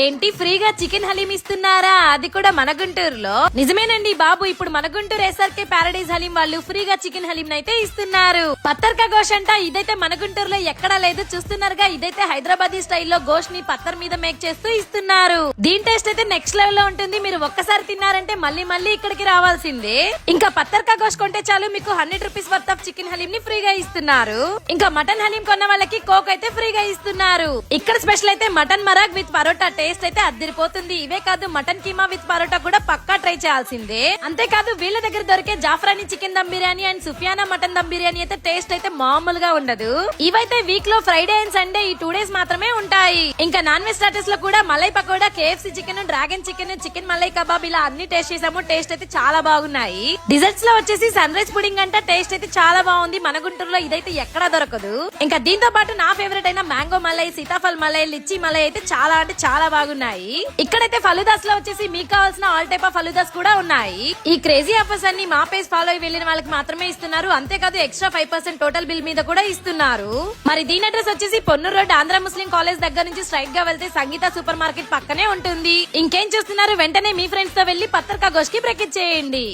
ఏంటి ఫ్రీగా చికెన్ హలీం ఇస్తున్నారా? అది కూడా మన గుంటూరులో? నిజమేనండి బాబు, ఇప్పుడు మన గుంటూరు ఎస్ఆర్కే ప్యారడైజ్ హలీం వాళ్ళు ఫ్రీగా చికెన్ హలీం అయితే ఇస్తున్నారు. పత్తర్ కా గోష్ అంట. ఇదైతే మన గుంటూరులో ఎక్కడా లేదు. చూస్తున్నారుగా, ఇదైతే హైదరాబాదీ స్టైల్లో గోష్ ని పత్తర్ మీద మేక్ చేస్తూ ఇస్తున్నారు. దీని టేస్ట్ అయితే నెక్స్ట్ లెవెల్ లో ఉంటుంది. మీరు ఒక్కసారి తిన్నారంటే మళ్ళీ మళ్ళీ ఇక్కడికి రావాల్సిందే. ఇంకా పత్తర్ కా గోష్ కొంటే చాలు, మీకు 100 rupees worth of chicken haleem ని ఫ్రీగా ఇస్తున్నారు. ఇంకా మటన్ హలీం కొన్న వాళ్ళకి కోక్ అయితే ఫ్రీగా ఇస్తున్నారు. ఇక్కడ స్పెషల్ అయితే mutton marag with parota. Taste అయితే అద్దరిపోతుంది. ఇవే కాదు, మటన్ కీమా విత్ పరోటా కూడా పక్కా ట్రై చేయాల్సిందే. అంతేకాదు, వీళ్ళ దగ్గర దొరికే zafrani chicken dum biryani and sufiyana mutton dum biryani అయితే టేస్ట్ అయితే మామూలుగా ఉండదు. ఇవైతే వీక్ లో ఫ్రైడే అండ్ సండే ఈ 2 డేస్ మాత్రమే ఉంటాయి. ఇంకా నాన్ వెజ్ స్టార్టర్స్ లో కూడా malai pakoda, KFC chicken, dragon chicken, chicken malai kebab ఇలా అన్ని టేస్ట్ చేసాము. టేస్ట్ అయితే చాలా బాగున్నాయి. డిజర్ట్స్ లో వచ్చేసి సన్ రైజ్ పుడింగ్ అంట. టేస్ట్ అయితే చాలా బాగుంది. మన గుంటూరులో ఇదైతే ఎక్కడా దొరకదు. ఇంకా దీంతో పాటు నా ఫేవరెట్ అయిన మ్యాంగో మలై, సీతాఫల్ మలై, లిచ్చి మలై అయితే చాలా అంటే చాలా బాగున్నాయి. ఇక్కడైతే ఫలుదాస్ లో వచ్చేసి మీకు కావాల్సిన ఆల్ టైప్ ఆఫ్ ఫలుదాస్ కూడా ఉన్నాయి. ఈ క్రేజీ ఆఫర్స్ అన్ని మా పేజ్ ఫాలో అయి వెళ్ళిన వాళ్ళకి మాత్రమే ఇస్తున్నారు. అంతేకాదు, ఎక్స్ట్రా 5% టోటల్ బిల్ మీద కూడా ఇస్తున్నారు. మరి దీని అడ్రస్ వచ్చేసి పొన్నూరు రోడ్, ఆంధ్ర ముస్లిం కాలేజ్ దగ్గర నుంచి స్ట్రైట్ గా వెళ్తే సంగీత సూపర్ మార్కెట్ పక్కనే ఉంటుంది. ఇంకేం చూస్తున్నారు, వెంటనే మీ ఫ్రెండ్స్ తో వెళ్లి పత్తర్ కా గోష్ కి బ్రేక్ ఇచ్చేయండి.